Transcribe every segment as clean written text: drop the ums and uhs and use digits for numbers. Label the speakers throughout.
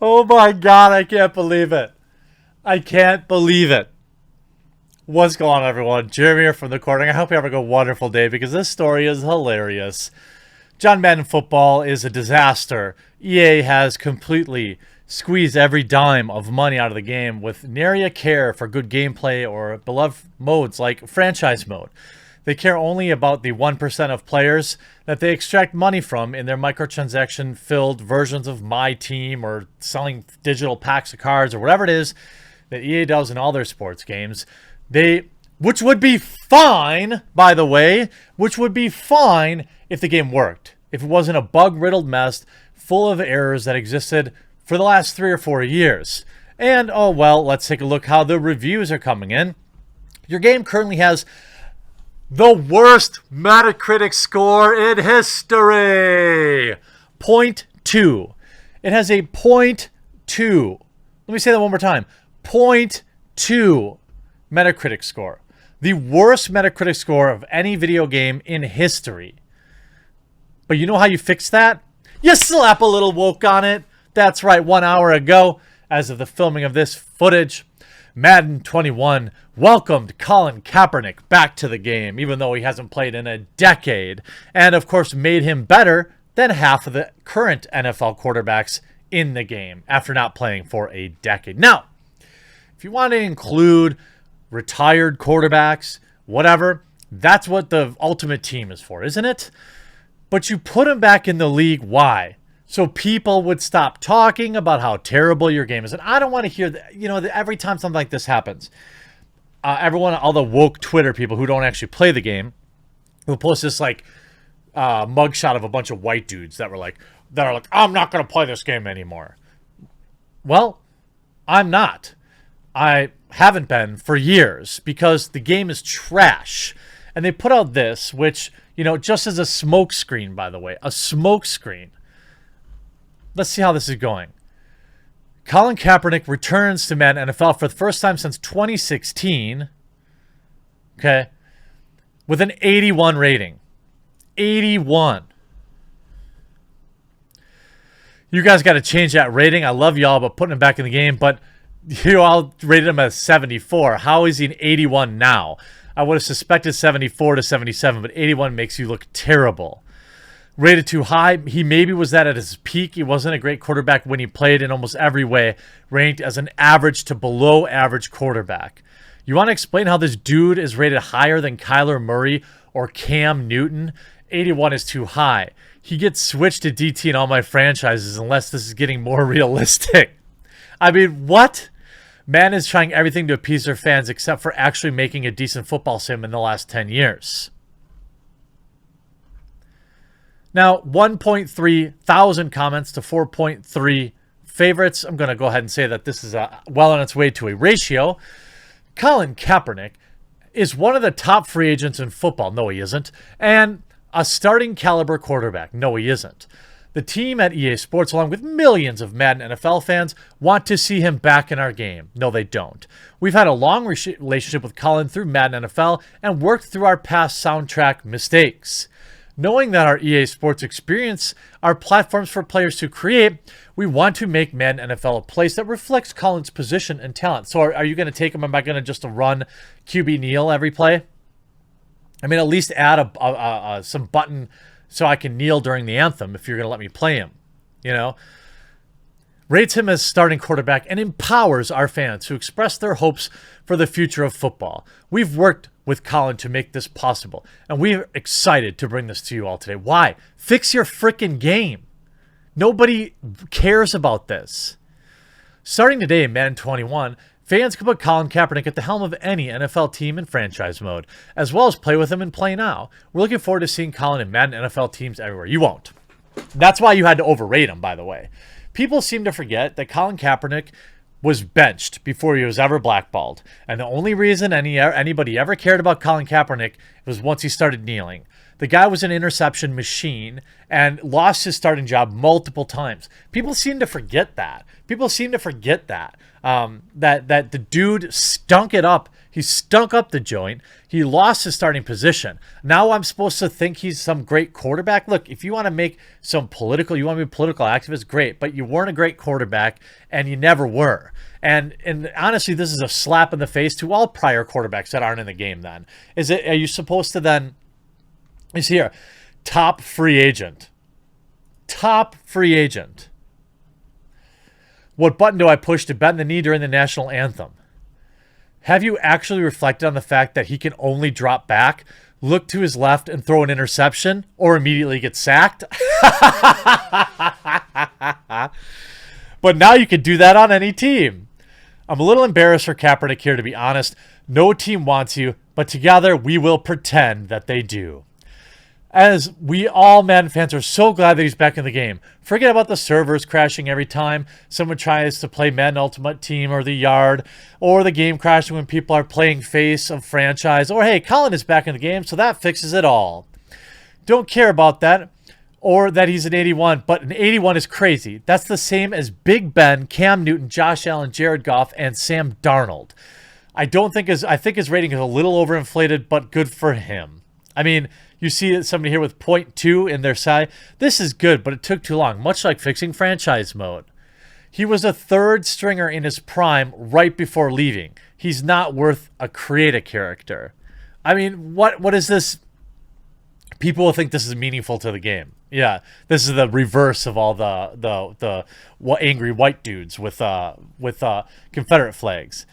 Speaker 1: Oh my God, I can't believe it. I can't believe it. What's going on, everyone? Jeremy here from the Corner. I hope you have a wonderful day because this story is hilarious. John Madden football is a disaster. EA has completely squeezed every dime of money out of the game with nary a care for good gameplay or beloved modes like franchise mode. They care only about the 1% of players that they extract money from in their microtransaction-filled versions of My Team or selling digital packs of cards or whatever it is that EA does in all their sports games. Which would be fine, by the way, which would be fine if the game worked. If it wasn't a bug-riddled mess full of errors that existed for the last 3 or 4 years. And, oh well, let's take a look how the reviews are coming in. Your game currently has the worst Metacritic score in history. 0.2. It has a 0.2. Let me say that one more time. 0.2 Metacritic score. The worst Metacritic score of any video game in history. But you know how you fix that? You slap a little woke on it. That's right, 1 hour ago, as of the filming of this footage, Madden 21 welcomed Colin Kaepernick back to the game, even though he hasn't played in a decade, and of course made him better than half of the current NFL quarterbacks in the game after not playing for a decade. Now, if you want to include retired quarterbacks, whatever, that's what the ultimate team is for, isn't it? But you put him back in the league, why? So people would stop talking about how terrible your game is. And I don't want to hear that, every time something like this happens. All the woke Twitter people who don't actually play the game, who post this mugshot of a bunch of white dudes that are like, I'm not going to play this game anymore. Well, I'm not. I haven't been for years because the game is trash. And they put out this, which, just as a smoke screen, by the way, a smoke screen. Let's see how this is going. Colin Kaepernick returns to Madden NFL for the first time since 2016. Okay. With an 81 rating. 81. You guys got to change that rating. I love y'all about putting him back in the game, but you all rated him as 74. How is he an 81 now? I would have suspected 74 to 77, but 81 makes you look terrible. Rated too high. He maybe was that at his peak. He wasn't a great quarterback when he played in almost every way. Ranked as an average to below average quarterback. You want to explain how this dude is rated higher than Kyler Murray or Cam Newton? 81 is too high. He gets switched to DT in all my franchises unless this is getting more realistic. I mean, what? Man is trying everything to appease their fans except for actually making a decent football sim in the last 10 years. Now, 1.3 thousand comments to 4.3 favorites. I'm going to go ahead and say that this is well on its way to a ratio. Colin Kaepernick is one of the top free agents in football. No, he isn't. And a starting caliber quarterback. No, he isn't. The team at EA Sports, along with millions of Madden NFL fans, want to see him back in our game. No, they don't. We've had a long relationship with Colin through Madden NFL and worked through our past soundtrack mistakes. Knowing that our EA Sports experience are platforms for players to create, we want to make Madden NFL a place that reflects Colin's position and talent. So are you going to take him? Am I going to just run QB kneel every play? I mean, at least add some button so I can kneel during the anthem if you're going to let me play him. Rates him as starting quarterback and empowers our fans to express their hopes for the future of football. We've worked with Colin to make this possible, and we're excited to bring this to you all today. Why? Fix your freaking game. Nobody cares about this. Starting today in Madden 21, fans can put Colin Kaepernick at the helm of any NFL team in franchise mode, as well as play with him in Play Now. We're looking forward to seeing Colin in Madden NFL teams everywhere. You won't. That's why you had to overrate him, by the way. People seem to forget that Colin Kaepernick was benched before he was ever blackballed. And the only reason anybody ever cared about Colin Kaepernick was once he started kneeling. The guy was an interception machine and lost his starting job multiple times. People seem to forget that. That the dude stunk it up He stunk up the joint. He lost his starting position. Now I'm supposed to think he's some great quarterback? Look, if you want to make some political, you want to be a political activist, great. But you weren't a great quarterback, and you never were. And honestly, this is a slap in the face to all prior quarterbacks that aren't in the game then. Are you supposed to then, is here, top free agent. Top free agent. What button do I push to bend the knee during the national anthem? Have you actually reflected on the fact that he can only drop back, look to his left, and throw an interception, or immediately get sacked? But now you can do that on any team. I'm a little embarrassed for Kaepernick here, to be honest. No team wants you, but together we will pretend that they do. As we all Madden fans are so glad that he's back in the game. Forget about the servers crashing every time someone tries to play Madden Ultimate Team or the Yard, or the game crashing when people are playing face of franchise, or hey, Colin is back in the game, so that fixes it all. Don't care about that, or that he's an 81, but an 81 is crazy. That's the same as Big Ben, Cam Newton, Josh Allen, Jared Goff, and Sam Darnold. I think his rating is a little overinflated, but good for him. I mean, you see somebody here with 0.2 in their side. This is good, but it took too long, much like fixing franchise mode. He was a third stringer in his prime right before leaving. He's not worth a create a character. I mean, what is this? People will think this is meaningful to the game. Yeah, this is the reverse of all the angry white dudes with Confederate flags.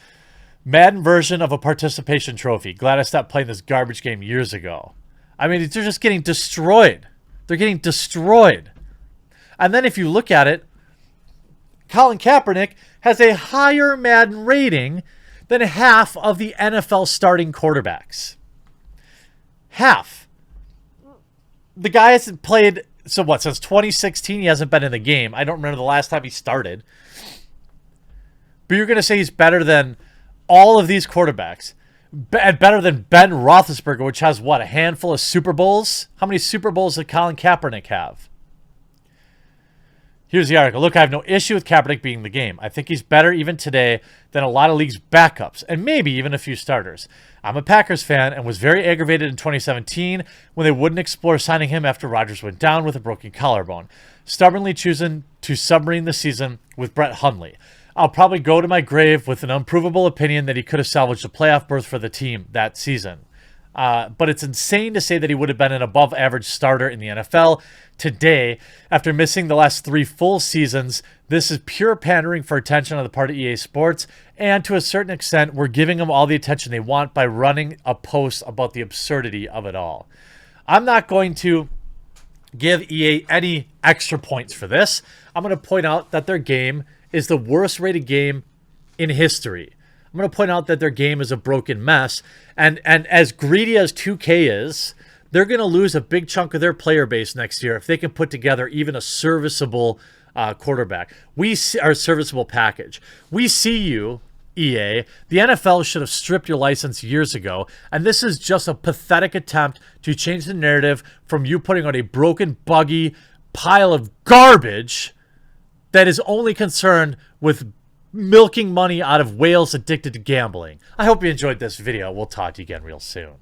Speaker 1: Madden version of a participation trophy. Glad I stopped playing this garbage game years ago. I mean, they're just getting destroyed. They're getting destroyed. And then if you look at it, Colin Kaepernick has a higher Madden rating than half of the NFL starting quarterbacks. Half. The guy hasn't played, so what, since 2016 he hasn't been in the game. I don't remember the last time he started. But you're going to say he's better than all of these quarterbacks. And better than Ben Roethlisberger, which has, what, a handful of Super Bowls? How many Super Bowls did Colin Kaepernick have? Here's the article. Look, I have no issue with Kaepernick being in the game. I think he's better even today than a lot of leagues' backups, and maybe even a few starters. I'm a Packers fan and was very aggravated in 2017 when they wouldn't explore signing him after Rodgers went down with a broken collarbone, stubbornly choosing to submarine the season with Brett Hundley. I'll probably go to my grave with an unprovable opinion that he could have salvaged a playoff berth for the team that season. But it's insane to say that he would have been an above-average starter in the NFL today after missing the last 3 full seasons. This is pure pandering for attention on the part of EA Sports, and to a certain extent, we're giving them all the attention they want by running a post about the absurdity of it all. I'm not going to give EA any extra points for this. I'm going to point out that their game is the worst rated game in history. I'm going to point out that their game is a broken mess. And as greedy as 2K is, they're going to lose a big chunk of their player base next year if they can put together even a serviceable quarterback. Our serviceable package. We see you, EA. The NFL should have stripped your license years ago. And this is just a pathetic attempt to change the narrative from you putting out a broken, buggy pile of garbage that is only concerned with milking money out of whales addicted to gambling. I hope you enjoyed this video. We'll talk to you again real soon.